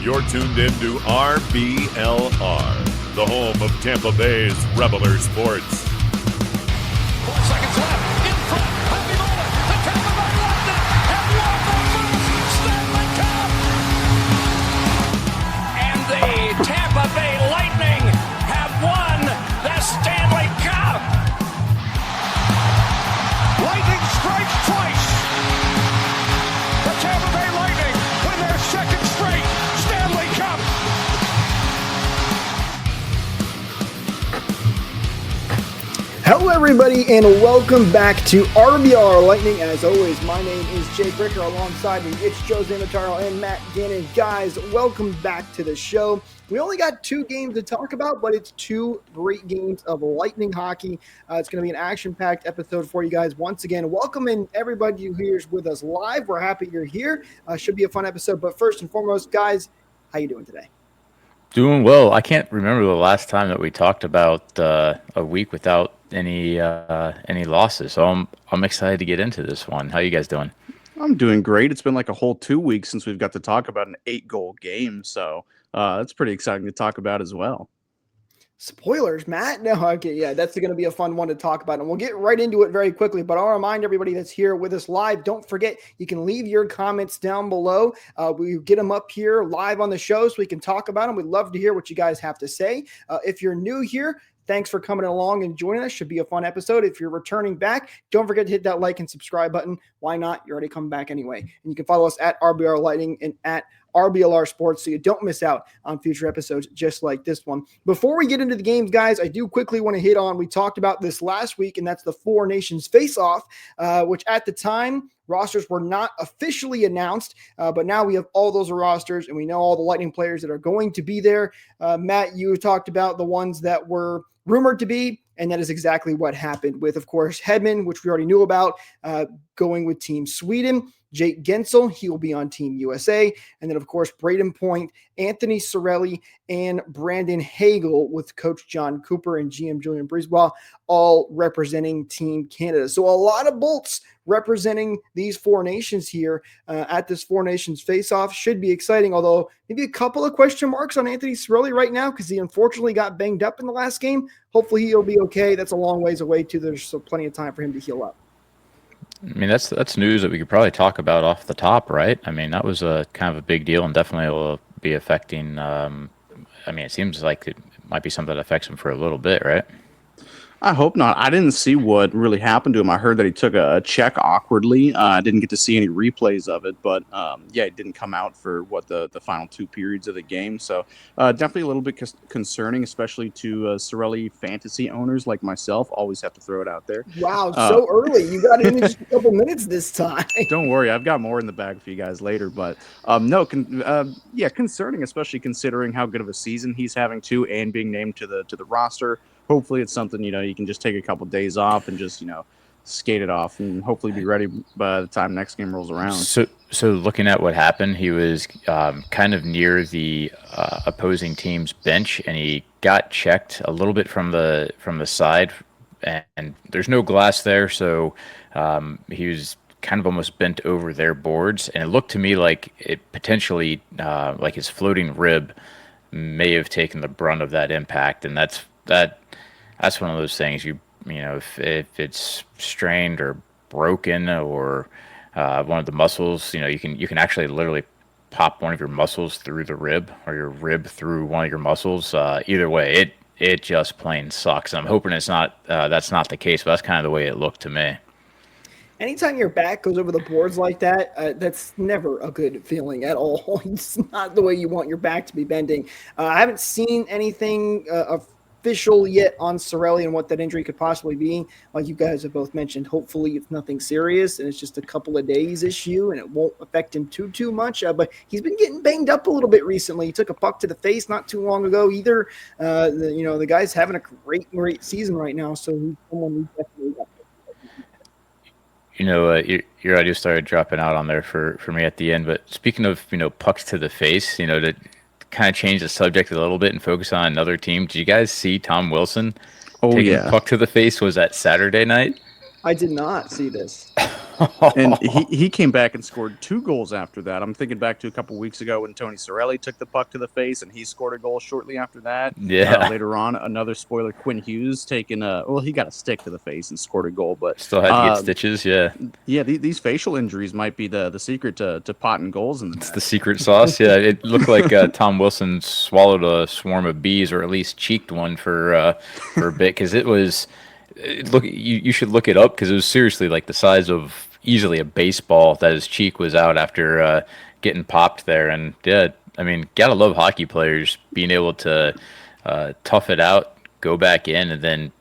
You're tuned in to RBLR, the home of Tampa Bay's RBLR Sports. 4 seconds left. In front. Happy moment. The Tampa Bay Lightning have won the first Stanley Cup. And the Tampa Bay Lightning have won the Stanley Cup. Lightning strike twice. The Tampa Bay Lightning win their second straight Stanley Cup. Hello everybody and welcome back to RBLR Lightning. As always, my name is Jake Ricker. Alongside me, it's Joe Zamataro and Matt Gannon. Guys, welcome back to the show. We only got 2 games to talk about, but it's 2 great games of Lightning hockey. It's going to be an action-packed episode for you guys. Once again, welcome in everybody who hears with us live. We're happy you're here. Should be a fun episode. But first and foremost, guys, how you doing today? Doing well. I can't remember the last time that we talked about a week without any losses. So I'm excited to get into this one. How you guys doing? I'm doing great. It's been like a whole 2 weeks since we've got to talk about an 8-goal game, so that's pretty exciting to talk about as well. Spoilers, Matt? No, okay, yeah, that's going to be a fun one to talk about, and we'll get right into it very quickly, but I'll remind everybody that's here with us live, don't forget, you can leave your comments down below. We get them up here live on the show so we can talk about them. We'd love to hear what you guys have to say. If you're new here, thanks for coming along and joining us. Should be a fun episode. If you're returning back, don't forget to hit that like and subscribe button. Why not? You're already coming back anyway. And you can follow us at RBLR Lightning and at RBLR Sports so you don't miss out on future episodes just like this one. Before we get into the games, guys, I do quickly want to hit on, we talked about this last week, and that's the Four Nations Face-Off, which at the time, rosters were not officially announced, but now we have all those rosters, and we know all the Lightning players that are going to be there. Matt, you talked about the ones that were rumored to be, and that is exactly what happened with, of course, Hedman, which we already knew about, going with Team Sweden. Jake Gensel, he will be on Team USA. And then, of course, Braden Point, Anthony Cirelli, and Brandon Hagel with Coach John Cooper and GM Julian Brisebois, all representing Team Canada. So a lot of bolts representing these four nations here at this Four Nations face-off. Should be exciting, although maybe a couple of question marks on Anthony Cirelli right now because he unfortunately got banged up in the last game. Hopefully he'll be okay. That's a long ways away, too. There's still plenty of time for him to heal up. I mean, that's news that we could probably talk about off the top, right? I mean, that was a kind of a big deal and definitely will be affecting. I mean, it seems like it might be something that affects him for a little bit, right? I hope not. I didn't see what really happened to him. I heard that he took a check awkwardly. I didn't get to see any replays of it, but yeah, it didn't come out for the final 2 periods of the game. So definitely a little bit concerning, especially to Cirelli fantasy owners like myself. Always have to throw it out there. Wow, so early. You got in just a couple minutes this time. Don't worry, I've got more in the bag for you guys later. But yeah, concerning, especially considering how good of a season he's having too, and being named to the roster. Hopefully it's something, you can just take a couple days off and just, skate it off and hopefully be ready by the time next game rolls around. So looking at what happened, he was kind of near the opposing team's bench, and he got checked a little bit from the side, and there's no glass there, so he was kind of almost bent over their boards, and it looked to me like it potentially, like his floating rib may have taken the brunt of that impact, and that's one of those things. If it's strained or broken or one of the muscles, you can actually literally pop one of your muscles through the rib or your rib through one of your muscles. Either way, it just plain sucks. I'm hoping it's not that's not the case, but that's kind of the way it looked to me. Anytime your back goes over the boards like that, that's never a good feeling at all. It's not the way you want your back to be bending. I haven't seen anything official yet on Cirelli and what that injury could possibly be. Like you guys have both mentioned, hopefully it's nothing serious and it's just a couple of days issue and it won't affect him too much. But he's been getting banged up a little bit recently. He took a puck to the face not too long ago either. The guy's having a great season right now, so he's someone we definitely got. Your audio started dropping out on there for me at the end. But speaking of, pucks to the face, to kind of change the subject a little bit and focus on another team. Did you guys see Tom Wilson taking a puck to the face? Was that Saturday night? I did not see this. And he came back and scored 2 goals after that. I'm thinking back to a couple weeks ago when Tony Cirelli took the puck to the face, and he scored a goal shortly after that. Yeah. Later on, another spoiler, Quinn Hughes taking he got a stick to the face and scored a goal, but Still had to get stitches, yeah. Yeah, these facial injuries might be the secret to potting goals in the net. It's the secret sauce, yeah. It looked like Tom Wilson swallowed a swarm of bees, or at least cheeked one for a bit, because you should look it up, because it was seriously like the size of easily a baseball that his cheek was out after getting popped there. And yeah, I mean, gotta love hockey players being able to tough it out, go back in, and then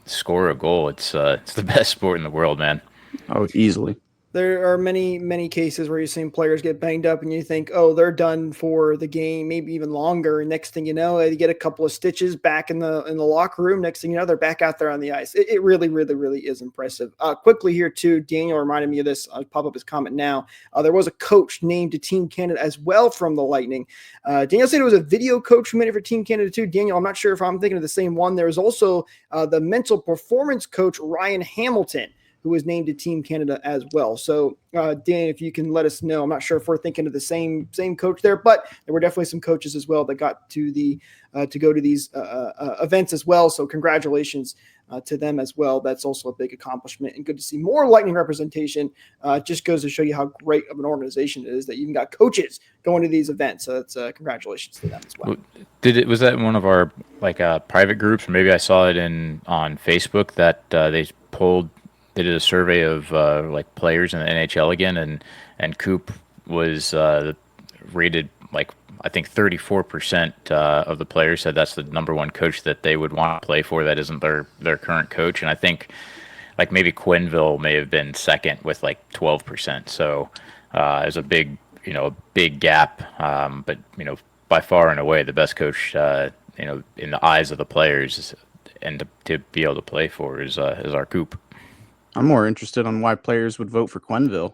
score a goal. It's the best sport in the world, man. Oh, easily. There are many, many cases where you've seen players get banged up and you think, oh, they're done for the game, maybe even longer. And next thing you know, they get a couple of stitches back in the locker room. Next thing you know, they're back out there on the ice. It really, really, really is impressive. Quickly here too, Daniel reminded me of this. I'll pop up his comment now. There was a coach named to Team Canada as well from the Lightning. Daniel said it was a video coach who made it for Team Canada too. Daniel, I'm not sure if I'm thinking of the same one. There was also the mental performance coach, Ryan Hamilton, who was named to Team Canada as well. So, Dan, if you can let us know, I'm not sure if we're thinking of the same coach there, but there were definitely some coaches as well that got to the to go to these events as well. So, congratulations to them as well. That's also a big accomplishment, and good to see more Lightning representation. Just goes to show you how great of an organization it is that you even got coaches going to these events. So, that's congratulations to them as well. Was that in one of our private groups, or maybe I saw it on Facebook that they did a survey of players in the NHL again, and Coop was rated I think 34% of the players said that's the number one coach that they would want to play for that isn't their current coach, and I think maybe Quenneville may have been second with 12%. So there's a big gap, but by far and away the best coach in the eyes of the players and to be able to play for is our Coop. I'm more interested on why players would vote for Quenneville.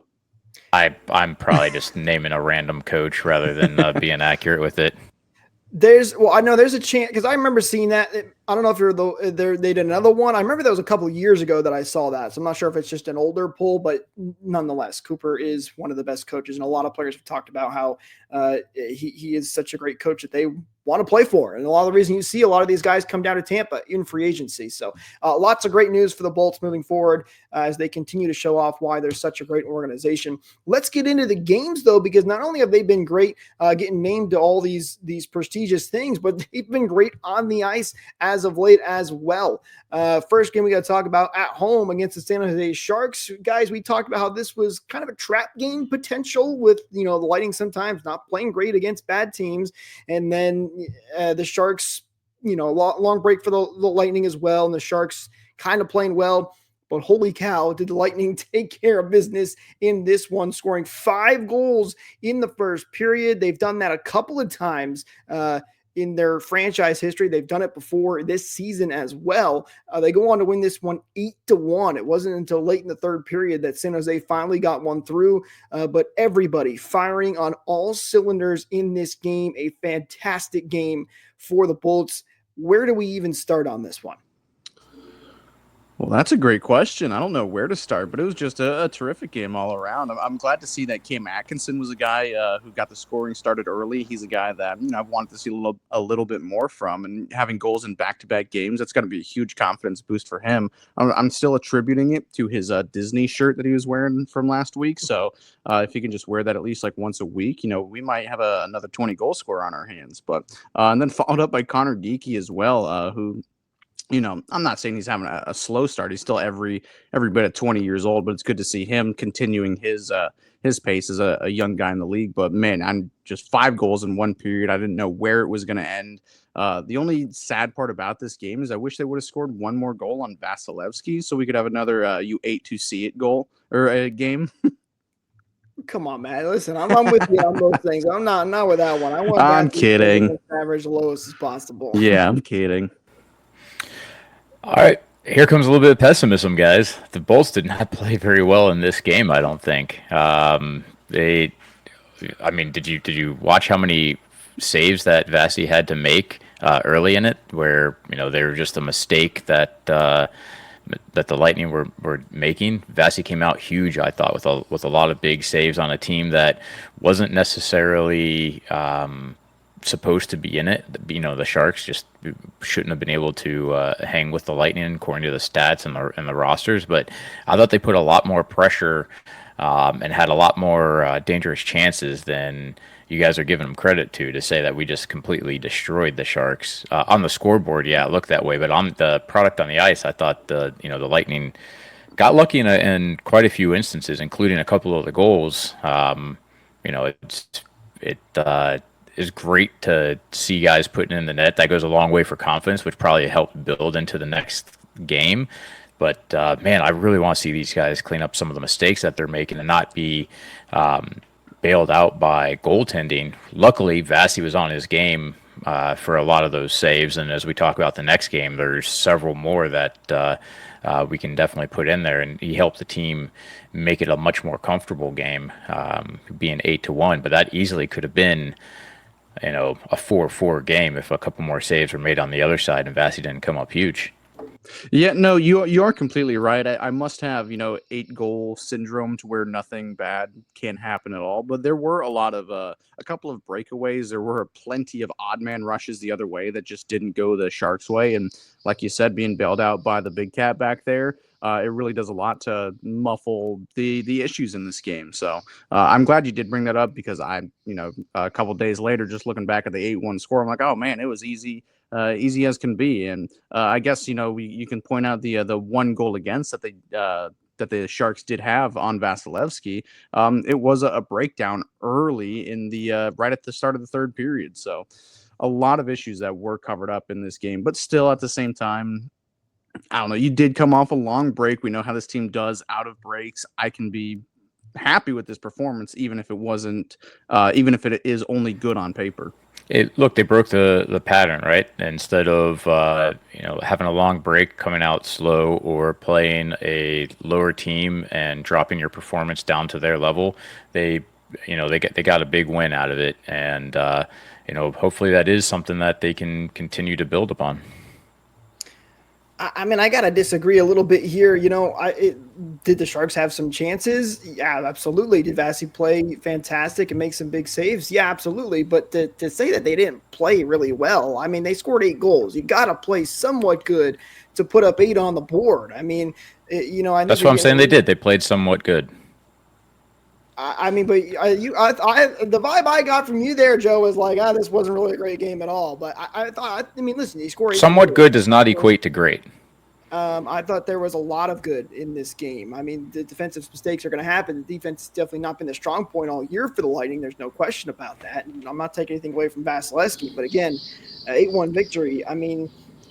I'm probably just naming a random coach rather than being accurate with it. I know there's a chance, because I remember seeing that. I don't know if they did another one. I remember that was a couple of years ago that I saw that. So I'm not sure if it's just an older poll, but nonetheless, Cooper is one of the best coaches. And a lot of players have talked about how he is such a great coach that they want to play for. And a lot of the reason you see a lot of these guys come down to Tampa in free agency. So lots of great news for the Bolts moving forward as they continue to show off why they're such a great organization. Let's get into the games, though, because not only have they been great getting named to all these prestigious things, but they've been great on the ice as of late as well. First game we got to talk about at home against the San Jose Sharks. Guys, we talked about how this was kind of a trap game potential with, the Lightning sometimes not playing great against bad teams. And then the Sharks, long break for the Lightning as well. And the Sharks kind of playing well. But holy cow, did the Lightning take care of business in this one, scoring 5 goals in the first period. They've done that a couple of times in their franchise history. They've done it before this season as well. They go on to win this one 8-1. It wasn't until late in the third period that San Jose finally got one through, but everybody firing on all cylinders in this game. A fantastic game for the Bolts. Where do we even start on this one? Well, that's a great question. I don't know where to start, but it was just a terrific game all around. I'm glad to see that Cam Atkinson was a guy who got the scoring started early. He's a guy that I've wanted to see a little bit more from, and having goals in back-to-back games, that's going to be a huge confidence boost for him. I'm still attributing it to his Disney shirt that he was wearing from last week. So if he can just wear that at least once a week, we might have another 20-goal scorer on our hands. But and then followed up by Connor Geekie as well, who. I'm not saying he's having a slow start. He's still every bit of 20 years old, but it's good to see him continuing his pace as a young guy in the league. But man, I'm just 5 goals in one period. I didn't know where it was going to end. The only sad part about this game is I wish they would have scored one more goal on Vasilevsky so we could have another you 8 to see it goal or a game. Come on, man. Listen, I'm with you on those things. I'm not with that one. I'm kidding. Average the lowest as possible. Yeah, I'm kidding. All right, here comes a little bit of pessimism, guys. The Bolts did not play very well in this game, I don't think. Did you watch how many saves that Vasy had to make early in it, where they were just a mistake that that the Lightning were making. Vasy came out huge, I thought, with a lot of big saves on a team that wasn't necessarily supposed to be in it. The Sharks just shouldn't have been able to hang with the Lightning according to the stats and the rosters. But I thought they put a lot more pressure and had a lot more dangerous chances than you guys are giving them credit to say that we just completely destroyed the Sharks. On the scoreboard, yeah, it looked that way, but on the product on the ice, I thought the Lightning got lucky in quite a few instances, including a couple of the goals. It is great to see guys putting in the net. That goes a long way for confidence, which probably helped build into the next game. But man, I really want to see these guys clean up some of the mistakes that they're making and not be bailed out by goaltending. Luckily, Vasy was on his game for a lot of those saves, and as we talk about the next game, there's several more that we can definitely put in there, and he helped the team make it a much more comfortable game, being 8-1. But that easily could have been, a 4-4 game if a couple more saves were made on the other side and Vasy didn't come up huge. Yeah, no, you are completely right. I must have 8-goal syndrome to where nothing bad can happen at all. But there were a couple of breakaways. There were plenty of odd man rushes the other way that just didn't go the Sharks' way. And like you said, being bailed out by the big cat back there, it really does a lot to muffle the issues in this game. So I'm glad you did bring that up, because a couple days later, just looking back at the 8-1 score, I'm like, oh man, it was easy as can be. And I guess you can point out the one goal against that the Sharks did have on Vasilevsky. It was a breakdown early in the right at the start of the third period. So a lot of issues that were covered up in this game, but still at the same time, I don't know. You did come off a long break. We know how this team does out of breaks. I can be happy with this performance, even if it is only good on paper. Look, they broke the pattern, right? Instead of having a long break, coming out slow, or playing a lower team and dropping your performance down to their level, they got a big win out of it, and hopefully that is something that they can continue to build upon. I mean, I got to disagree a little bit here. Did the Sharks have some chances? Yeah, absolutely. Did Vasy play fantastic and make some big saves? Yeah, absolutely. But to say that they didn't play really well, I mean, they scored 8 goals. You got to play somewhat good to put up 8 on the board. I mean, that's what I'm saying. They did. They played somewhat good. I mean, but the vibe I got from you there, Joe, was like, this wasn't really a great game at all. But I mean, listen, he scored 8 somewhat goals. Good does not equate to great. I thought there was a lot of good in this game. I mean, the defensive mistakes are going to happen. The defense has definitely not been the strong point all year for the Lightning. There's no question about that. And I'm not taking anything away from Vasilevsky. But again, 8-1 victory, I mean,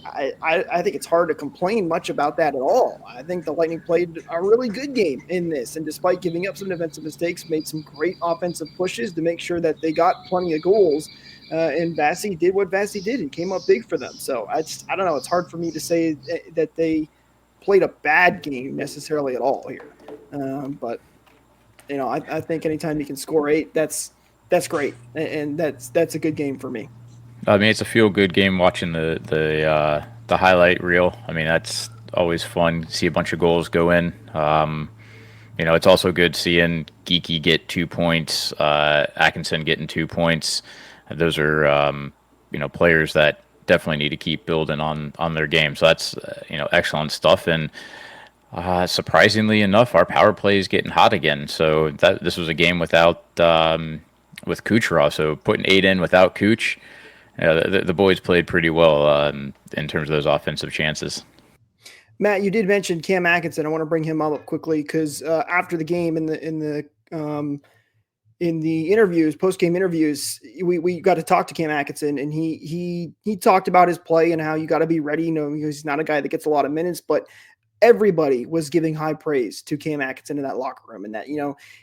I think it's hard to complain much about that at all. I think the Lightning played a really good game in this, and despite giving up some defensive mistakes, made some great offensive pushes to make sure that they got plenty of goals. And Vasy did what Vasy did and came up big for them. So I don't know. It's hard for me to say that they played a bad game necessarily at all here. But I think anytime you can score 8, that's great, and that's a good game for me. I mean, it's a feel-good game watching the highlight reel. I mean, that's always fun to see a bunch of goals go in. It's also good seeing Geeky get 2 points, Atkinson getting 2 points. Those are, players that definitely need to keep building on their game. So that's, excellent stuff. And surprisingly enough, our power play is getting hot again. So this was a game with Kucherov. So putting 8 in without Kuch. The boys played pretty well in terms of those offensive chances. Matt, you did mention Cam Atkinson. I want to bring him up quickly because after the game in the interviews, post-game interviews, we got to talk to Cam Atkinson, and he talked about his play and how you got to be ready. He's not a guy that gets a lot of minutes, but everybody was giving high praise to Cam Atkinson in that locker room, and that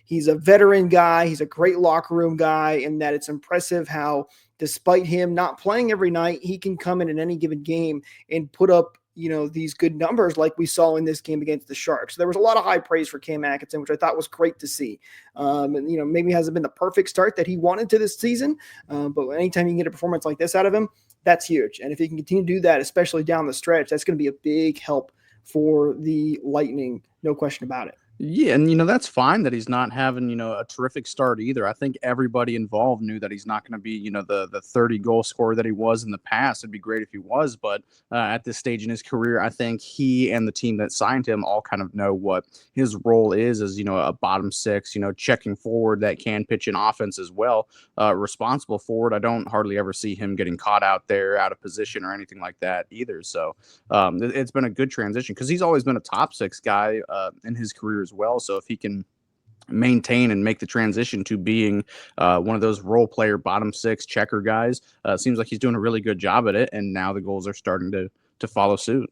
he's a veteran guy, he's a great locker room guy, and that it's impressive how, despite him not playing every night, he can come in any given game and put up, these good numbers like we saw in this game against the Sharks. So there was a lot of high praise for Cam Atkinson, which I thought was great to see. And, maybe hasn't been the perfect start that he wanted to this season, but anytime you can get a performance like this out of him, that's huge. And if he can continue to do that, especially down the stretch, that's going to be a big help for the Lightning. No question about it. Yeah, and that's fine that he's not having a terrific start either. I think everybody involved knew that he's not going to be the 30 goal scorer that he was in the past. It'd be great if he was, but at this stage in his career, I think he and the team that signed him all kind of know what his role is as a bottom six, checking forward that can pitch in offense as well, responsible forward. I don't hardly ever see him getting caught out there out of position or anything like that either. So it's been a good transition because he's always been a top six guy in his career as well. So if he can maintain and make the transition to being one of those role player bottom six checker guys, seems like he's doing a really good job at it. And now the goals are starting to follow suit.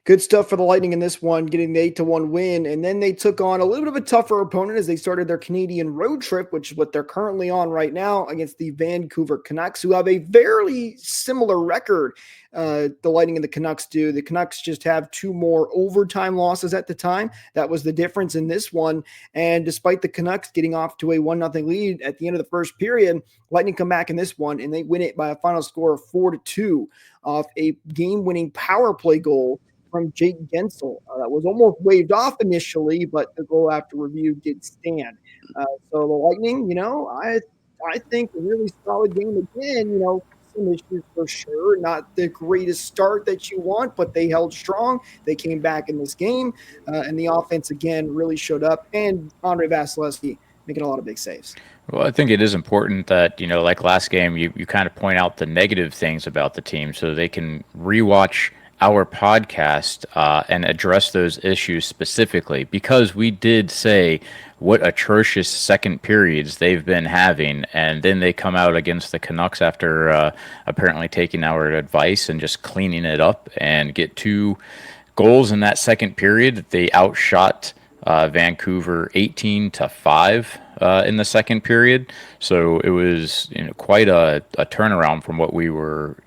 Good stuff for the Lightning in this one, getting the 8-1 win. And then they took on a little bit of a tougher opponent as they started their Canadian road trip, which is what they're currently on right now, against the Vancouver Canucks, who have a very similar record. The Lightning and the Canucks do. The Canucks just have 2 more overtime losses at the time. That was the difference in this one. And despite the Canucks getting off to a 1-0 lead at the end of the first period, Lightning come back in this one and they win it by a final score of 4-2 off a game-winning power play goal from Jake Gensel. That was almost waved off initially, but the goal after review did stand. So the Lightning, I think a really solid game again. Some issues for sure. Not the greatest start that you want, but they held strong. They came back in this game, and the offense again really showed up. And Andre Vasilevsky making a lot of big saves. Well, I think it is important that, like last game, you kind of point out the negative things about the team so they can rewatch our podcast and address those issues specifically, because we did say what atrocious second periods they've been having, and then they come out against the Canucks after apparently taking our advice and just cleaning it up and get 2 goals in that second period. They outshot Vancouver 18-5 in the second period, so it was quite a turnaround from what we were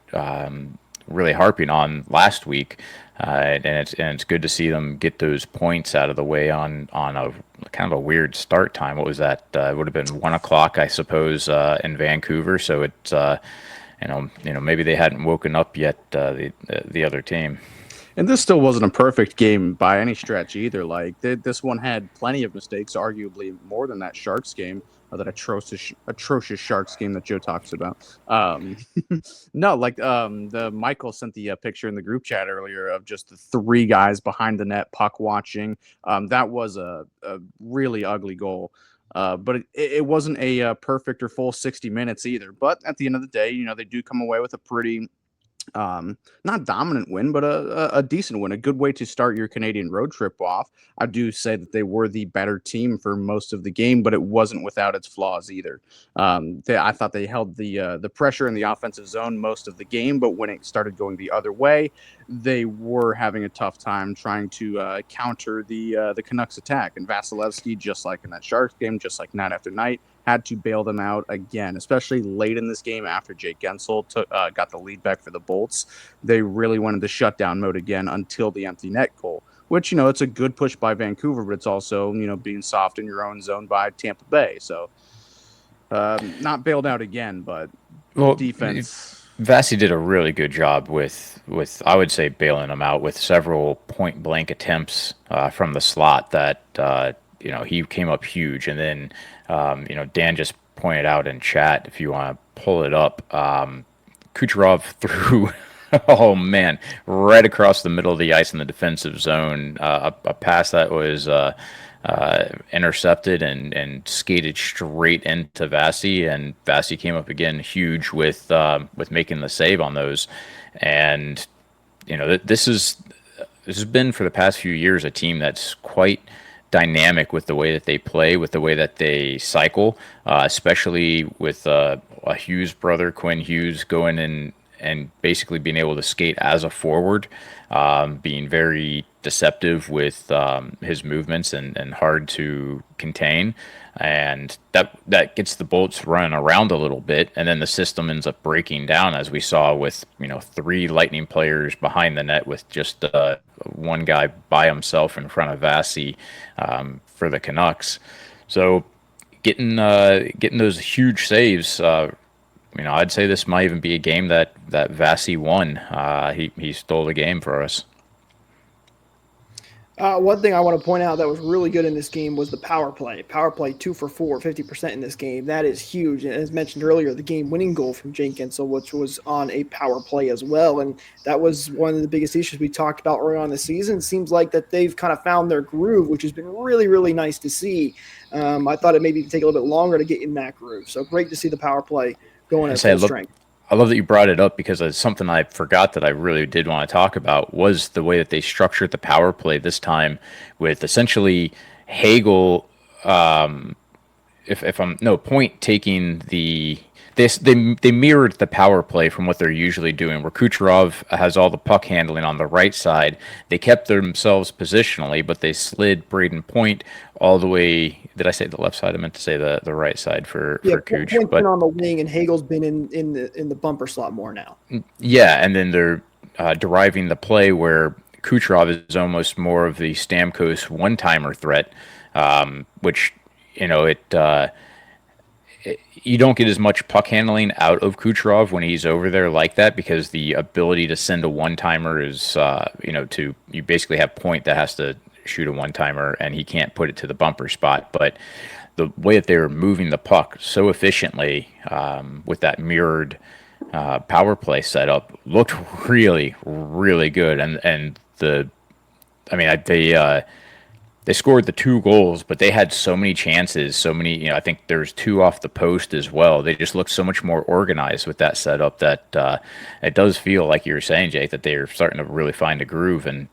really harping on last week, and it's good to see them get those points out of the way on a kind of a weird start time. What was that? It would have been 1 o'clock, I suppose, in Vancouver. So it's maybe they hadn't woken up yet, the other team. And this still wasn't a perfect game by any stretch either. Like this one had plenty of mistakes, arguably more than that Sharks game, or that atrocious Sharks game that Joe talks about. No, the Michael sent the picture in the group chat earlier of just the 3 guys behind the net puck watching. That was a really ugly goal. But it wasn't a perfect or full 60 minutes either. But at the end of the day, they do come away with a pretty not dominant win, but a decent win, a good way to start your Canadian road trip off. I do say that they were the better team for most of the game, but it wasn't without its flaws either. I thought they held the pressure in the offensive zone most of the game, but when it started going the other way, they were having a tough time trying to counter the Canucks attack. And Vasilevsky, just like in that Sharks game, just like night after night, had to bail them out again, especially late in this game after Jake Gensel got the lead back for the Bolts. They really went into shutdown mode again until the empty net goal, which, it's a good push by Vancouver, but it's also, being soft in your own zone by Tampa Bay. So not bailed out again, but defense. Vasy did a really good job with I would say bailing them out with several point blank attempts from the slot that he came up huge. And then Dan just pointed out in chat, if you want to pull it up, Kucherov threw oh man, right across the middle of the ice in the defensive zone, a pass that was intercepted and skated straight into Vasy, and Vasy came up again huge with making the save on those. And this has been for the past few years a team that's quite dynamic with the way that they play, with the way that they cycle, especially with a Hughes brother, Quinn Hughes, going in and basically being able to skate as a forward, being very deceptive with his movements and hard to contain. And that gets the Bolts running around a little bit, and then the system ends up breaking down, as we saw with 3 Lightning players behind the net with just one guy by himself in front of Vasy for the Canucks. So getting those huge saves. I'd say this might even be a game that Vasy won. He stole the game for us. One thing I want to point out that was really good in this game was the power play. Power play 2 for 4, 50% in this game. That is huge. And as mentioned earlier, the game-winning goal from Jake Gensel, which was on a power play as well. And that was one of the biggest issues we talked about early on in the season. It seems like that they've kind of found their groove, which has been really, really nice to see. I thought it maybe take a little bit longer to get in that groove. So great to see the power play going at full strength. I love that you brought it up because it's something I forgot that I really did want to talk about was the way that they structured the power play this time with essentially Hagel, Point taking they mirrored the power play from what they're usually doing, where Kucherov has all the puck handling on the right side. They kept themselves positionally, but they slid Braden Point all the way. Did I say the left side? I meant to say the right side for Kuch. Point's been on the wing, and Hagel's been in the bumper slot more now. Yeah, and then they're deriving the play where Kucherov is almost more of the Stamkos one-timer threat, which you don't get as much puck handling out of Kucherov when he's over there like that, because the ability to send a one-timer is, you basically have Point that has to shoot a one-timer and he can't put it to the bumper spot. But the way that they were moving the puck so efficiently with that mirrored power play setup looked really, really good. They scored the 2 goals, but they had so many chances, I think there's 2 off the post as well. They just looked so much more organized with that setup that it does feel like you were saying, Jake, that they're starting to really find a groove. And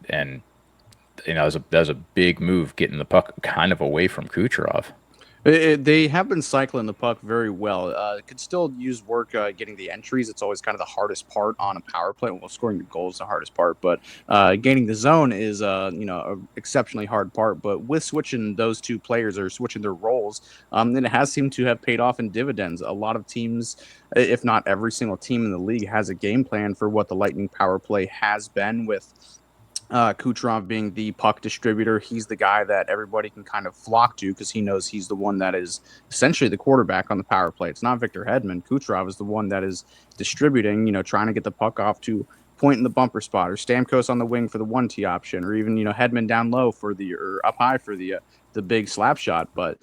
that was a big move getting the puck kind of away from Kucherov. They have been cycling the puck very well. Could still use work getting the entries. It's always kind of the hardest part on a power play. Well, scoring the goal is the hardest part, but gaining the zone is an exceptionally hard part. But with switching those 2 players or switching their roles, then it has seemed to have paid off in dividends. A lot of teams, if not every single team in the league, has a game plan for what the Lightning power play has been, with Kucherov being the puck distributor. He's the guy that everybody can kind of flock to because he knows he's the one that is essentially the quarterback on the power play. It's not Victor Hedman. Kucherov is the one that is distributing, trying to get the puck off to Point in the bumper spot, or Stamkos on the wing for the 1T option, or even, Hedman down low or up high for the big slap shot. But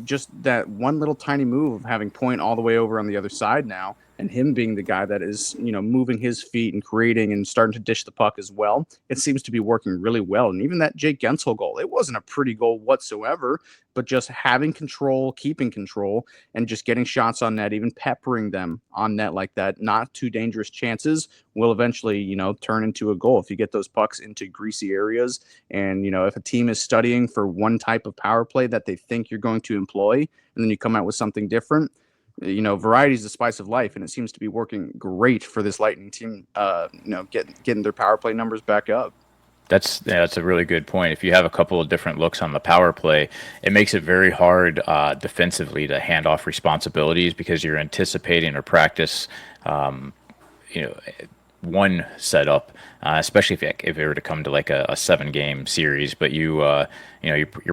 just that one little tiny move of having Point all the way over on the other side now, and him being the guy that is, moving his feet and creating and starting to dish the puck as well, it seems to be working really well. And even that Jake Gensel goal, it wasn't a pretty goal whatsoever, but just having control, keeping control, and just getting shots on net, even peppering them on net like that, not too dangerous chances, will eventually, turn into a goal. If you get those pucks into greasy areas, and, if a team is studying for one type of power play that they think you're going to employ, and then you come out with something different, variety is the spice of life, and it seems to be working great for this Lightning team. Getting their power play numbers back up. That's a really good point. If you have a couple of different looks on the power play, it makes it very hard defensively to hand off responsibilities, because you're anticipating or practice, one setup, especially if it were to come to like a 7-game series. But you're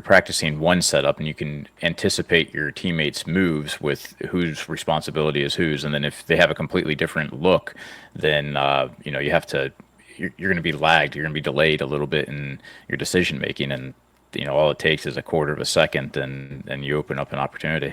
practicing one setup, and you can anticipate your teammates' moves with whose responsibility is whose. And then if they have a completely different look, then you have to. You're going to be lagged. You're going to be delayed a little bit in your decision making, and all it takes is a quarter of a second, and you open up an opportunity.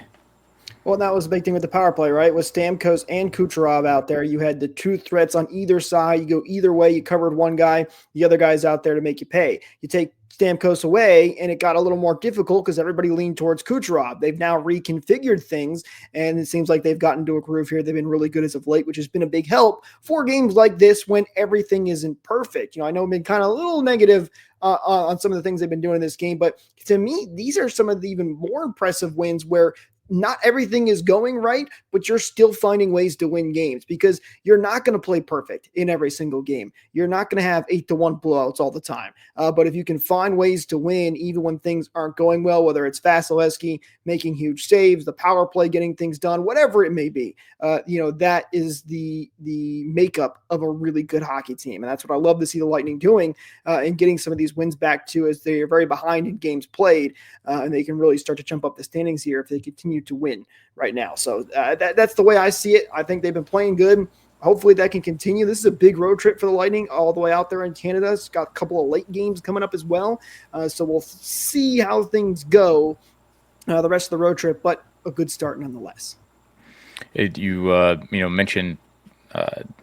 Well, that was the big thing with the power play, right? With Stamkos and Kucherov out there, you had the 2 threats on either side. You go either way. You covered one guy, the other guy's out there to make you pay. You take Stamkos away, and it got a little more difficult because everybody leaned towards Kucherov. They've now reconfigured things, and it seems like they've gotten to a groove here. They've been really good as of late, which has been a big help for games like this when everything isn't perfect. I know I've been kind of a little negative on some of the things they've been doing in this game, but to me, these are some of the even more impressive wins where not everything is going right, but you're still finding ways to win games, because you're not going to play perfect in every single game. You're not going to have 8-1 blowouts all the time. But if you can find ways to win, even when things aren't going well, whether it's Vasilevsky making huge saves, the power play getting things done, whatever it may be, that is the makeup of a really good hockey team. And that's what I love to see the Lightning doing and getting some of these wins back to, as they are very behind in games played, and they can really start to jump up the standings here if they continue to win right now. So that's the way I see it. I think they've been playing good. hopefully that can continue. This is a big road trip for the Lightning all the way out there in Canada. It's got a couple of late games coming up as well. So we'll see how things go the rest of the road trip, but a good start nonetheless. You mentioned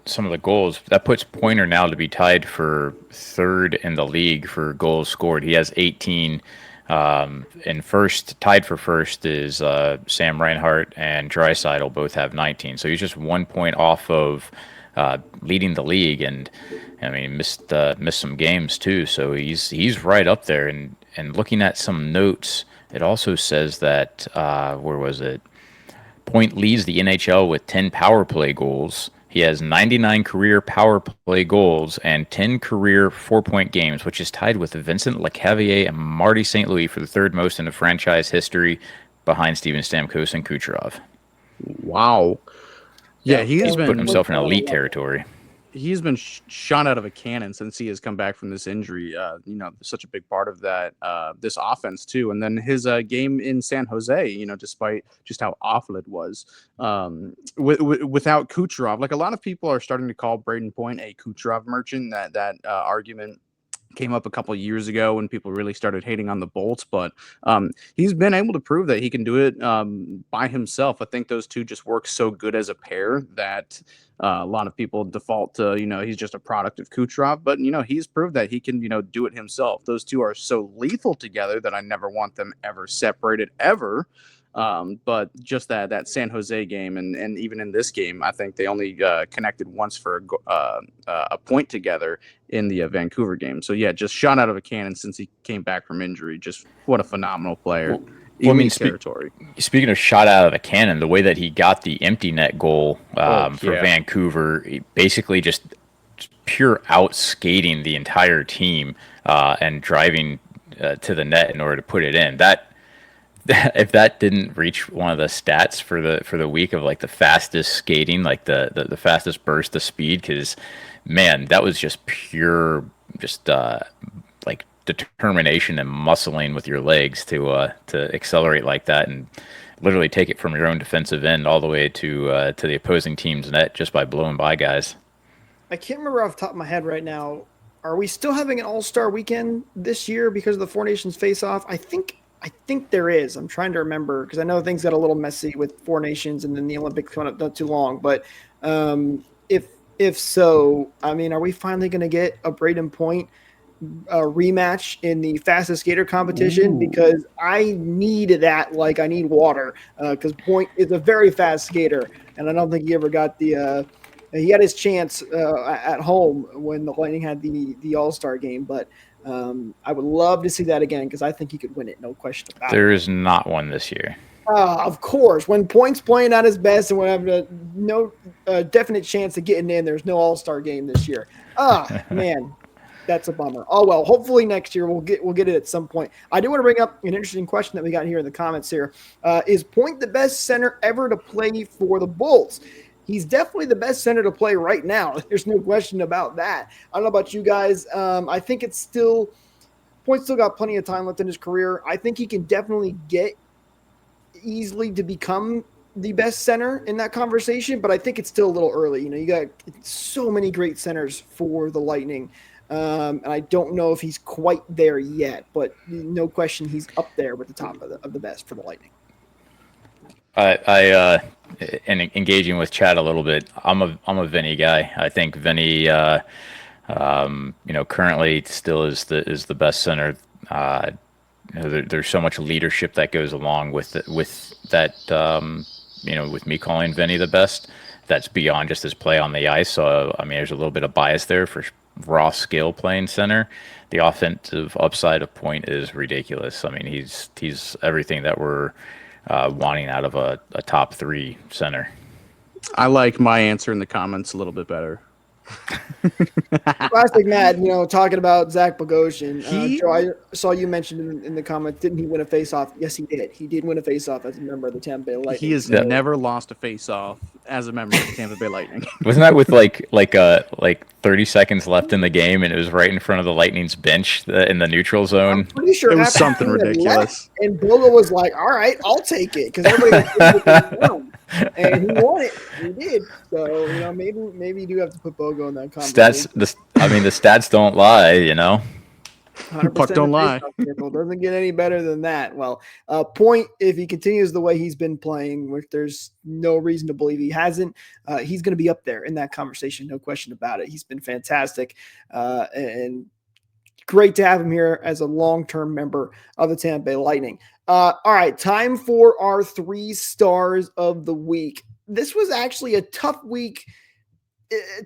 some of the goals. That puts Pointer now to be tied for third in the league for goals scored. He has 18. And tied for first is Sam Reinhart and Draisaitl both have 19. So he's just 1 point off of leading the league, and I mean missed some games too. So he's right up there. And looking at some notes, it also says that where was it? Point leads the NHL with 10 power play goals. He has 99 career power play goals and 10 career 4-point games, which is tied with Vincent Lecavalier and Marty St. Louis for the third most in the franchise history, behind Steven Stamkos and Kucherov. Wow. Yeah, he's been putting himself in elite territory. He's been shot out of a cannon since he has come back from this injury. Such a big part of that, this offense too. And then his game in San Jose, despite just how awful it was, without Kucherov, like a lot of people are starting to call Braden Point a Kucherov merchant. That argument came up a couple of years ago when people really started hating on the Bolts, but he's been able to prove that he can do it by himself. I think those two just work so good as a pair that a lot of people default to, he's just a product of Kucherov, but, he's proved that he can, do it himself. Those two are so lethal together that I never want them ever separated ever. But just that San Jose game and even in this game, I think they only connected once for a point together in the Vancouver game. So, yeah, just shot out of a cannon since he came back from injury. Just what a phenomenal player. Territory. Speaking of shot out of the cannon, the way that he got the empty net goal for Vancouver, basically just pure out skating the entire team and driving to the net in order to put it in. That if that didn't reach one of the stats for the week of like the fastest skating, like the fastest burst of speed, because man, that was just pure, just like determination and muscling with your legs to accelerate like that and literally take it from your own defensive end all the way to the opposing team's net just by blowing by guys. I can't remember off the top of my head right now. Are we still having an All-Star weekend this year because of the Four Nations face-off? I think there is. I'm trying to remember because I know things got a little messy with Four Nations and then the Olympics coming up not too long. But if so, I mean, are we finally going to get a Braden Point rematch in the fastest skater competition? Ooh. Because I need that like I need water because Point is a very fast skater, and I don't think he ever got the he had his chance at home when the Lightning had the All-Star game, but I would love to see that again because I think he could win it, no question about it. There is not one this year. Of course, when Point's playing at his best and when having no definite chance of getting in, there's no All-Star game this year. Man. That's a bummer. Oh, well, hopefully next year we'll get it at some point. I do want to bring up an interesting question that we got here in the comments here. Is Point the best center ever to play for the Bolts? He's definitely the best center to play right now. There's no question about that. I don't know about you guys. I think it's still – Point's still got plenty of time left in his career. I think he can definitely get easily to become the best center in that conversation, but I think it's still a little early. You got so many great centers for the Lightning. And I don't know if he's quite there yet, but no question he's up there with the top of the best for the Lightning. And engaging with Chad a little bit, I'm a Vinny guy. I think Vinny, currently still is the best center. There's so much leadership that goes along with that. With me calling Vinny the best, that's beyond just his play on the ice. So I mean, there's a little bit of bias there for raw skill playing center. The offensive upside of Point is ridiculous. I mean, he's everything that we're wanting out of a top three center. I like my answer in the comments a little bit better. Classic Matt, talking about Zach Bogosian. Joe, I saw you mentioned in the comments, didn't he win a faceoff? Yes, he did. He did win a faceoff as a member of the Tampa Bay Lightning. He has never lost a faceoff as a member of the Tampa Bay Lightning. Wasn't that with like 30 seconds left in the game, and it was right in front of the Lightning's bench in the neutral zone? I'm pretty sure it was something ridiculous. And Bogo was like, "All right, I'll take it," because everybody. And he won it. He did. So, maybe you do have to put Bogo in that conversation. The stats don't lie, 100% Puck don't lie. circle. Doesn't get any better than that. Well, Point, if he continues the way he's been playing, which there's no reason to believe he hasn't, he's going to be up there in that conversation. No question about it. He's been fantastic. And great to have him here as a long-term member of the Tampa Bay Lightning. All right, time for our 3 stars of the week. This was actually a tough week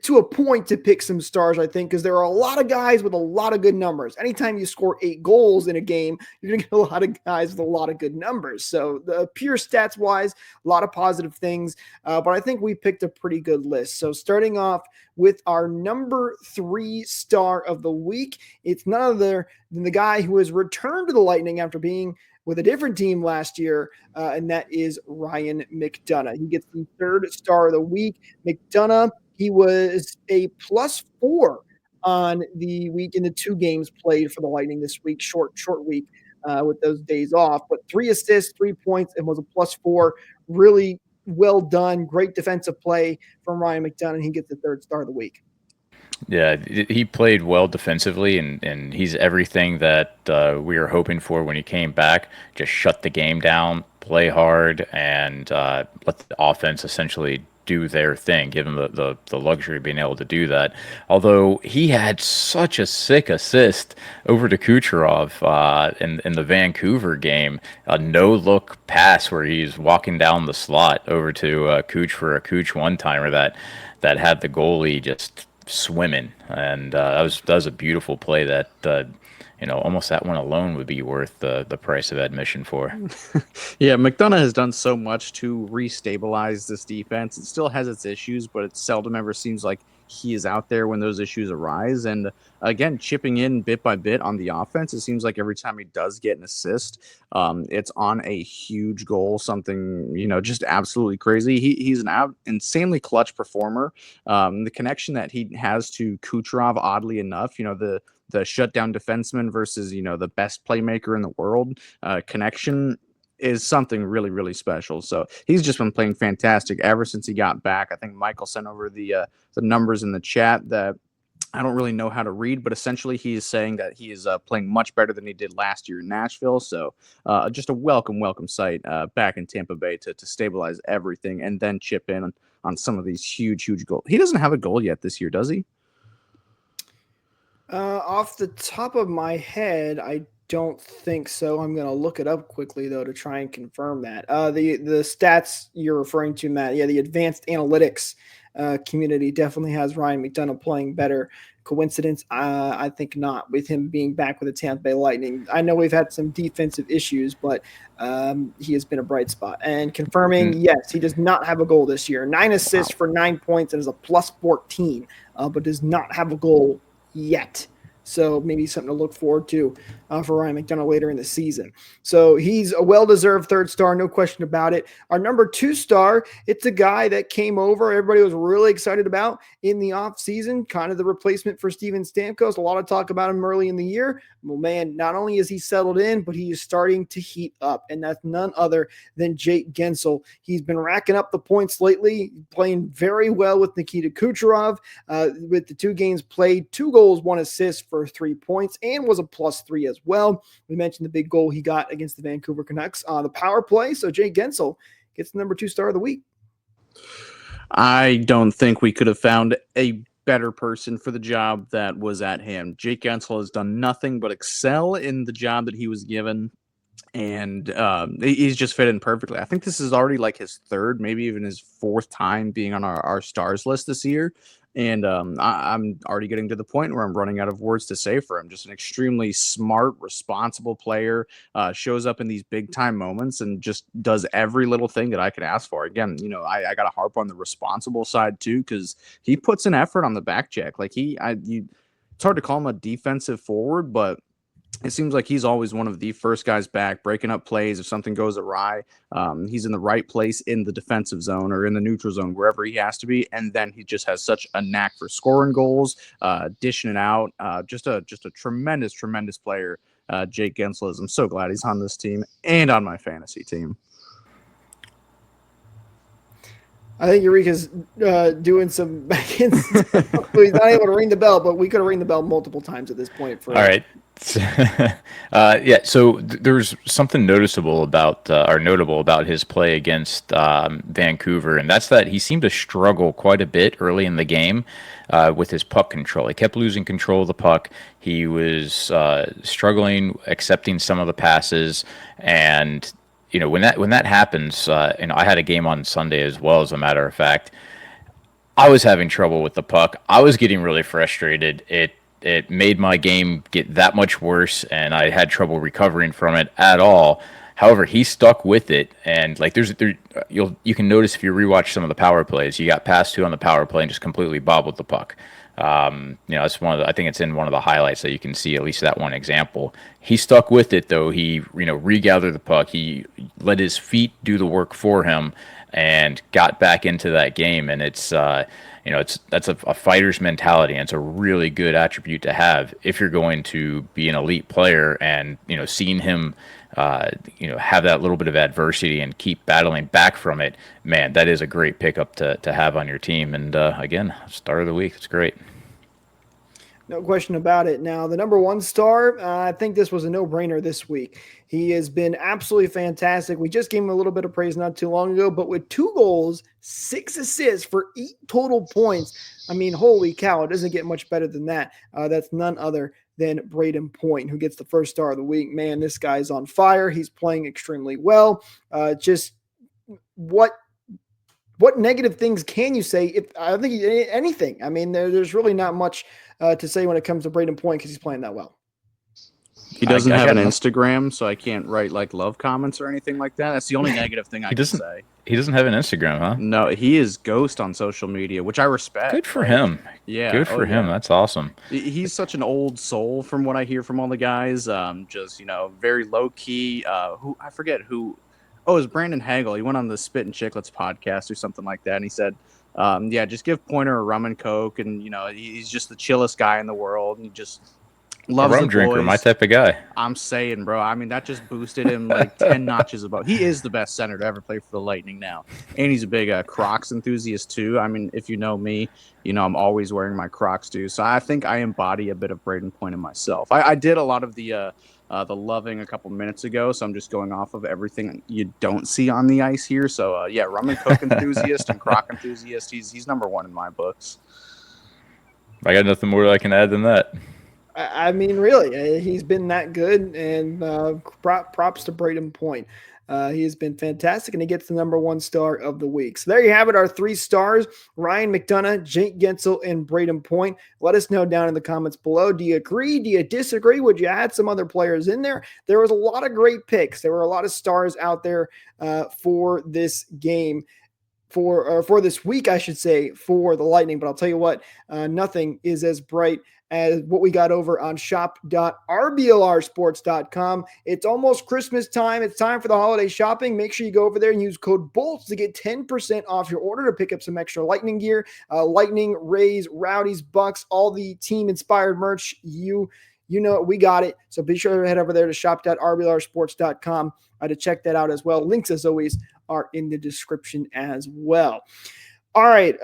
to a point to pick some stars, I think, because there are a lot of guys with a lot of good numbers. Anytime you score 8 goals in a game, you're going to get a lot of guys with a lot of good numbers. So the pure stats wise, a lot of positive things, but I think we picked a pretty good list. So starting off with our number 3 star of the week, it's none other than the guy who has returned to the Lightning after being with a different team last year, and that is Ryan McDonagh. He gets the 3rd star of the week. McDonagh, he was a +4 on the week in the 2 games played for the Lightning this week, short week with those days off, but 3 assists, 3 points, and was a +4. Really well done. Great defensive play from Ryan McDonagh. He gets the 3rd star of the week. Yeah, he played well defensively, and he's everything that we were hoping for when he came back. Just shut the game down, play hard, and let the offense essentially do their thing, give him the luxury of being able to do that. Although he had such a sick assist over to Kucherov in the Vancouver game, a no-look pass where he's walking down the slot over to Kuch for a Kuch one-timer that had the goalie just swimming, and that was a beautiful play that almost that one alone would be worth the price of admission for. Yeah, McDonagh has done so much to restabilize this defense. It still has its issues, but it seldom ever seems like he is out there when those issues arise. And again, chipping in bit by bit on the offense, it seems like every time he does get an assist, it's on a huge goal, something, just absolutely crazy. He's an insanely clutch performer. The connection that he has to Kucherov, oddly enough, the shutdown defenseman versus, the best playmaker in the world connection is something really, really special. So he's just been playing fantastic ever since he got back. I think Michael sent over the numbers in the chat that I don't really know how to read, but essentially he is saying that he is playing much better than he did last year in Nashville. So just a welcome sight back in Tampa Bay to stabilize everything and then chip in on some of these huge goals. He doesn't have a goal yet this year, does he? Off the top of my head, I don't think so. I'm going to look it up quickly, though, to try and confirm that. The stats you're referring to, Matt, the advanced analytics community definitely has Ryan McDonagh playing better. Coincidence? I think not, with him being back with the Tampa Bay Lightning. I know we've had some defensive issues, but he has been a bright spot. And confirming, yes, he does not have a goal this year. 9 assists for 9 points and is a +14, but does not have a goal yet. So maybe something to look forward to for Ryan McDonagh later in the season. So he's a well-deserved 3rd star, no question about it. Our number 2 star, it's a guy that came over, everybody was really excited about in the offseason, kind of the replacement for Steven Stamkos. A lot of talk about him early in the year. Well, man, not only is he settled in, but he is starting to heat up, and that's none other than Jake Guentzel. He's been racking up the points lately, playing very well with Nikita Kucherov. With the 2 games played, 2 goals, 1 assist for 3 points, and was a +3 as well. We mentioned the big goal he got against the Vancouver Canucks on the power play. So Jake Guentzel gets the number 2 star of the week. I don't think we could have found a better person for the job that was at hand. Jake Guentzel has done nothing but excel in the job that he was given, and he's just fit in perfectly. I think this is already like his 3rd, maybe even his 4th time being on our stars list this year. And I'm already getting to the point where I'm running out of words to say for him. Just an extremely smart, responsible player, shows up in these big time moments and just does every little thing that I could ask for. Again, I got to harp on the responsible side too, because he puts an effort on the back check. Like it's hard to call him a defensive forward, but it seems like he's always one of the first guys back, breaking up plays if something goes awry. He's in the right place in the defensive zone or in the neutral zone, wherever he has to be. And then he just has such a knack for scoring goals, dishing it out. Just a tremendous player, Jake Guentzel is. I'm so glad he's on this team and on my fantasy team. I think Eureka's doing some back end stuff. He's not able to ring the bell, but we could have ring the bell multiple times at this point. All right. Yeah. So there's something noticeable about or notable about his play against Vancouver, and that's that he seemed to struggle quite a bit early in the game with his puck control. He kept losing control of the puck. He was struggling accepting some of the passes, and when that happens, I had a game on Sunday as well. As a matter of fact, I was having trouble with the puck. I was getting really frustrated. It made my game get that much worse, and I had trouble recovering from it at all. However, he stuck with it, and like you can notice if you rewatch some of the power plays, you got past two on the power play and just completely bobbled the puck. It's I think it's in one of the highlights that you can see at least that one example. He stuck with it though. He regathered the puck. He let his feet do the work for him and got back into that game, and that's a fighter's mentality, and it's a really good attribute to have if you're going to be an elite player. And seeing him have that little bit of adversity and keep battling back from it, man, that is a great pickup to have on your team. And again, start of the week, it's great. No question about it. Now, the number one star, I think this was a no-brainer this week. He has been absolutely fantastic. We just gave him a little bit of praise not too long ago, but with 2 goals, 6 assists for 8 total points, I mean, holy cow, it doesn't get much better than that. That's none other than Braden Point, who gets the first star of the week. Man, this guy's on fire. He's playing extremely well. Just what negative things can you say? I think anything. I mean, there's really not much to say when it comes to Braden Point because he's playing that well. He doesn't have an Instagram, so I can't write like love comments or anything like that. That's the only negative thing I can say. He doesn't have an Instagram, huh? No, he is ghost on social media, which I respect. Good for him. Yeah, good for him. That's awesome. He's such an old soul, from what I hear from all the guys. Just very low key. Who I forget who. Oh, it was Brandon Hagel. He went on the Spit and Chicklets podcast or something like that, and he said, just give Pointer a rum and coke, and he's just the chillest guy in the world, and he just loves a rum drinker, boys. My type of guy. I'm saying, bro. I mean, that just boosted him like 10 notches above. He is the best center to ever play for the Lightning now, and he's a big Crocs enthusiast too. I mean, if you know me, I'm always wearing my Crocs too. So I think I embody a bit of Braden Point in myself. I did a lot of the loving a couple minutes ago, so I'm just going off of everything you don't see on the ice here. So rum and coke enthusiast and Croc enthusiast. He's number one in my books. I got nothing more I can add than that. I mean, really, he's been that good, and props to Braden Point. He has been fantastic, and he gets the number one star of the week. So there you have it, our 3 stars, Ryan McDonough, Jake Gensel, and Braden Point. Let us know down in the comments below. Do you agree? Do you disagree? Would you add some other players in there? There was a lot of great picks. There were a lot of stars out there for this game. For this week, I should say, for the Lightning. But I'll tell you what, nothing is as bright as what we got over on shop.rblrsports.com. It's almost Christmas time. It's time for the holiday shopping. Make sure you go over there and use code BOLTS to get 10% off your order to pick up some extra Lightning gear. Lightning, Rays, Rowdies, Bucks, all the team-inspired merch. You know it, we got it. So be sure to head over there to shop.rblrsports.com to check that out as well. Links, as always, are in the description as well. All right,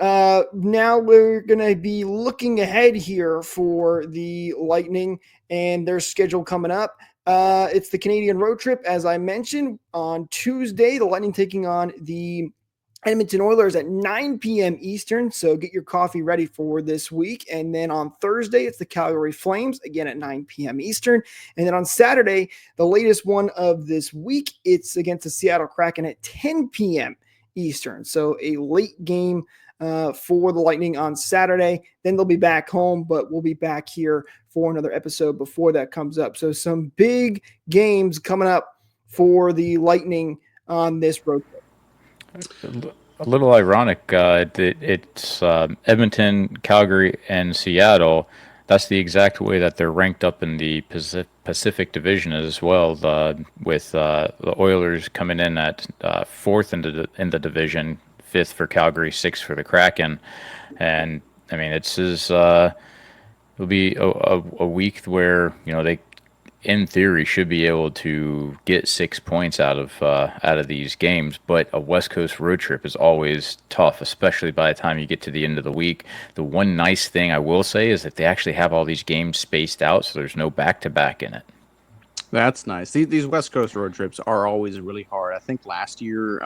now we're going to be looking ahead here for the Lightning and their schedule coming up. It's the Canadian road trip, as I mentioned. On Tuesday, the Lightning taking on the Edmonton Oilers at 9 p.m. Eastern, so get your coffee ready for this week. And then on Thursday, it's the Calgary Flames, again at 9 p.m. Eastern. And then on Saturday, the latest one of this week, it's against the Seattle Kraken at 10 p.m. Eastern. So a late game for the Lightning on Saturday. Then they'll be back home, but we'll be back here for another episode before that comes up. So some big games coming up for the Lightning on this road trip. A little ironic that it's Edmonton, Calgary, and Seattle. That's the exact way that they're ranked up in the Pacific Division as well, with the Oilers coming in at 4th in the division, 5th for Calgary, 6th for the Kraken. And, I mean, it'll be a week where, in theory, should be able to get 6 points out of these games. But a West Coast road trip is always tough, especially by the time you get to the end of the week. The one nice thing I will say is that they actually have all these games spaced out, so there's no back-to-back in it. That's nice. These West Coast road trips are always really hard. I think last year,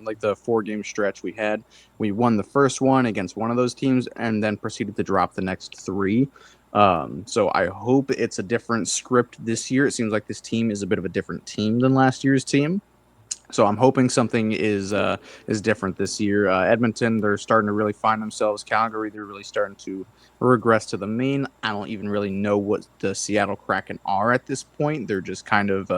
like the 4-game stretch we won the first one against one of those teams and then proceeded to drop the next 3. So I hope it's a different script this year. It seems like this team is a bit of a different team than last year's team. So I'm hoping something is different this year. Edmonton, they're starting to really find themselves. Calgary, they're really starting to regress to the mean. I don't even really know what the Seattle Kraken are at this point. They're just kind of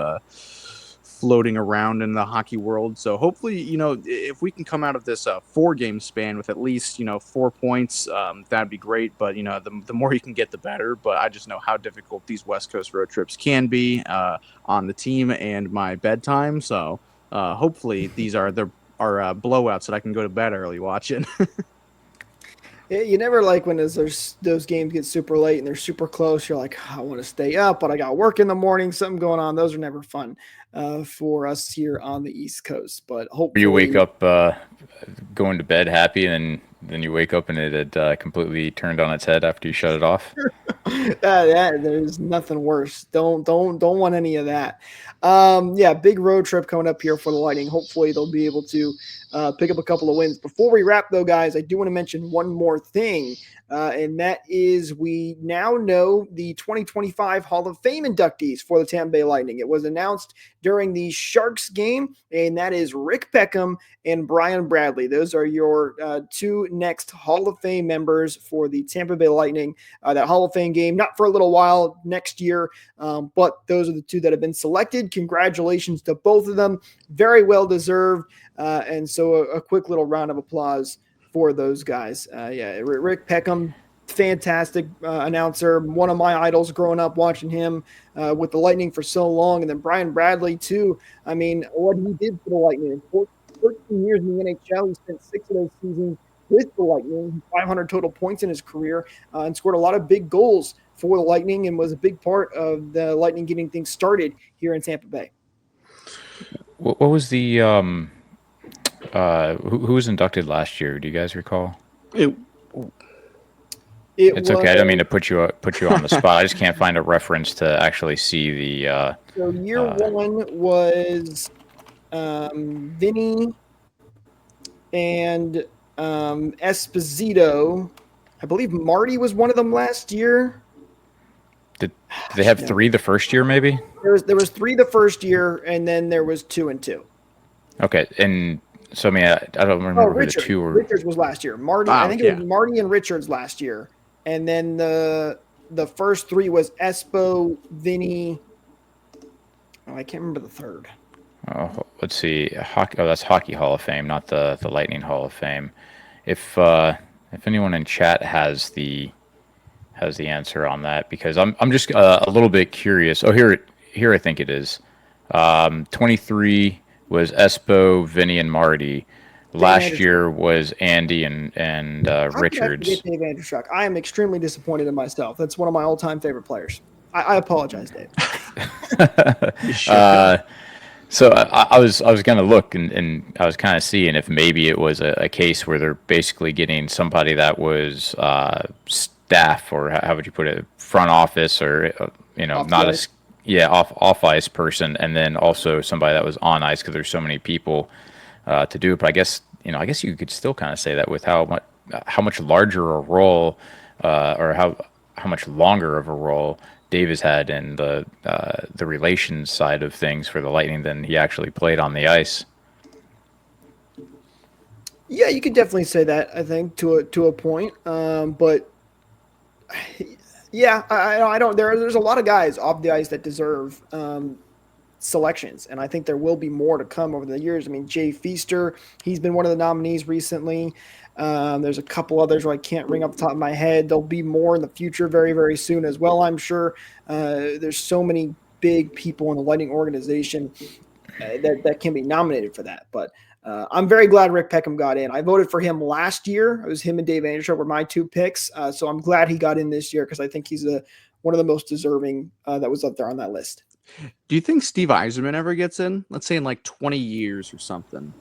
floating around in the hockey world. So hopefully, if we can come out of this 4-game span with at least 4 points, that'd be great. But the more you can get, the better. But I just know how difficult these West Coast road trips can be on the team and my bedtime. So. Hopefully these are blowouts that I can go to bed early watching. You never like when those games get super late and they're super close. You're like, I want to stay up, but I got work in the morning, something going on. Those are never fun for us here on the East Coast. But hopefully you wake up going to bed happy, and then you wake up and it had completely turned on its head after you shut it off. There's nothing worse. Don't want any of that. Big road trip coming up here for the Lightning. Hopefully they'll be able to pick up a couple of wins. Before we wrap, though, guys, I do want to mention one more thing, and that is we now know the 2025 Hall of Fame inductees for the Tampa Bay Lightning. It was announced during the Sharks game, and that is Rick Peckham and Brian Bradley. Those are your 2 next Hall of Fame members for the Tampa Bay Lightning. That Hall of Fame game, not for a little while next year, but those are the 2 that have been selected. Congratulations to both of them. Very well deserved. And so a quick little round of applause for those guys. Rick Peckham, fantastic announcer, one of my idols growing up, watching him with the Lightning for so long. And then Brian Bradley, too. I mean, what he did for the Lightning. 13 years in the NHL, he spent 6 of those seasons with the Lightning, 500 total points in his career, and scored a lot of big goals for the Lightning and was a big part of the Lightning getting things started here in Tampa Bay. What was the who was inducted last year? Do you guys recall? It's okay. I don't mean to put you on the spot. I just can't find a reference to actually see the. So year 1 was Vinny and Esposito. I believe Marty was one of them last year. Did they have 3 the first year? Maybe there was 3 the first year, and then there was 2 and 2. Okay, and so I mean I don't remember who the 2 were. Richards was last year. Marty, I think it was Marty and Richards last year, and then the first 3 was Espo, Vinny. Oh, I can't remember the third. Oh, let's see. That's Hockey Hall of Fame, not the Lightning Hall of Fame. If anyone in chat has the answer on that, because I'm just a little bit curious. Oh, here I think it is. 23 was Espo, Vinny, and Marty. Last year was Andy and Richards. Dave Andreychuk. I am extremely disappointed in myself. That's one of my all-time favorite players. I apologize, Dave. So I was going to look and I was kind of seeing if maybe it was a case where they're basically getting somebody that was staff, or how would you put it, front office, or off ice person, and then also somebody that was on ice, because there's so many people to do it. But I guess you could still kind of say that with how much larger a role or how much longer of a role Dave has had in the relations side of things for the Lightning than he actually played on the ice. Yeah, you could definitely say that, I think, to a point. But yeah, I don't. There's a lot of guys off the ice that deserve selections, and I think there will be more to come over the years. I mean, Jay Feaster, he's been one of the nominees recently. There's a couple others who I can't ring off the top of my head. There'll be more in the future very, very soon as well, I'm sure. There's so many big people in the Lightning organization that can be nominated for that. But I'm very glad Rick Peckham got in. I voted for him last year. It was him and Dave Andreychuk were my 2 picks. So I'm glad he got in this year, because I think he's one of the most deserving that was up there on that list. Do you think Steve Yzerman ever gets in? Let's say in like 20 years or something.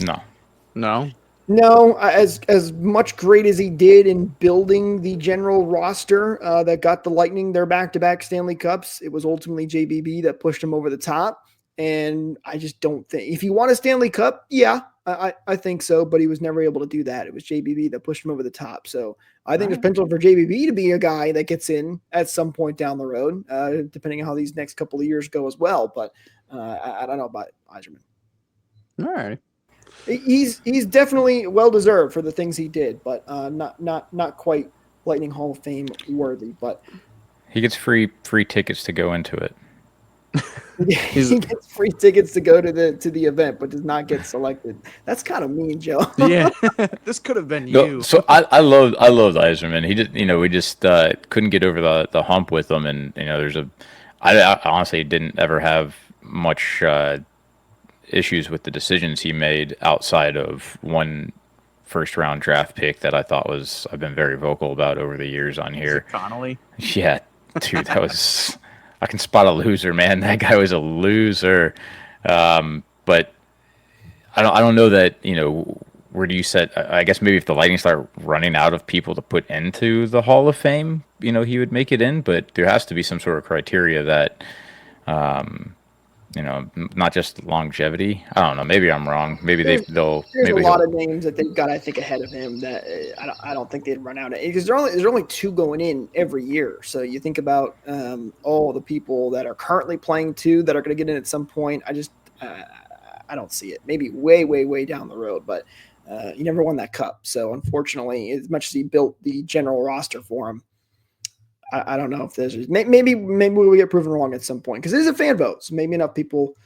No. No, as much great as he did in building the general roster that got the Lightning their back-to-back Stanley Cups, it was ultimately JBB that pushed him over the top. And I just don't think, if you want a Stanley Cup, yeah, I think so, but he was never able to do that. It was JBB that pushed him over the top. So I think there's potential for JBB to be a guy that gets in at some point down the road, depending on how these next couple of years go as well. But I don't know about Yzerman. All right. He's definitely well deserved for the things he did, but not quite Lightning Hall of Fame worthy. But he gets free tickets to go into it. He gets free tickets to go to the event, but does not get selected. That's kind of mean, Joe. Yeah, this could have been you. No, so I loved Yzerman. He did, we just couldn't get over the hump with him, and I honestly didn't ever have much issues with the decisions he made outside of one first round draft pick that I thought I've been very vocal about over the years on here. Connolly? Yeah, dude, that was, I can spot a loser, man. That guy was a loser. But I don't know that, where do you set, I guess maybe if the Lightning start running out of people to put into the Hall of Fame, he would make it in, but there has to be some sort of criteria that, not just longevity. I don't know. Maybe I'm wrong. Maybe they'll. There's maybe a lot of names that they've got, I think, ahead of him that I don't think they'd run out of, because there's only two going in every year. So you think about all the people that are currently playing two that are going to get in at some point. I don't see it. Maybe way, way, way down the road, but he never won that cup. So unfortunately, as much as he built the general roster for him, I don't know if there's maybe we'll get proven wrong at some point, because it is a fan vote. So maybe enough people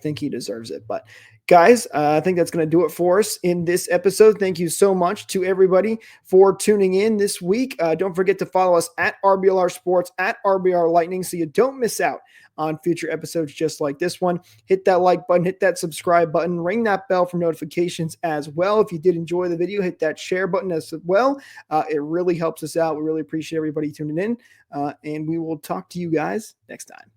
think he deserves it. But guys, I think that's going to do it for us in this episode. Thank you so much to everybody for tuning in this week. Don't forget to follow us at RBLR Sports, at RBR Lightning, so you don't miss out on future episodes just like this one. Hit that like button, hit that subscribe button, ring that bell for notifications as well. If you did enjoy the video, hit that share button as well. It really helps us out. We really appreciate everybody tuning in, and we will talk to you guys next time.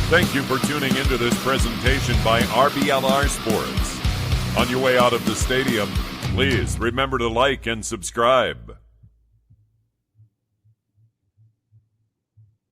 Thank you for tuning into this presentation by RBLR Sports. On your way out of the stadium, please remember to like and subscribe.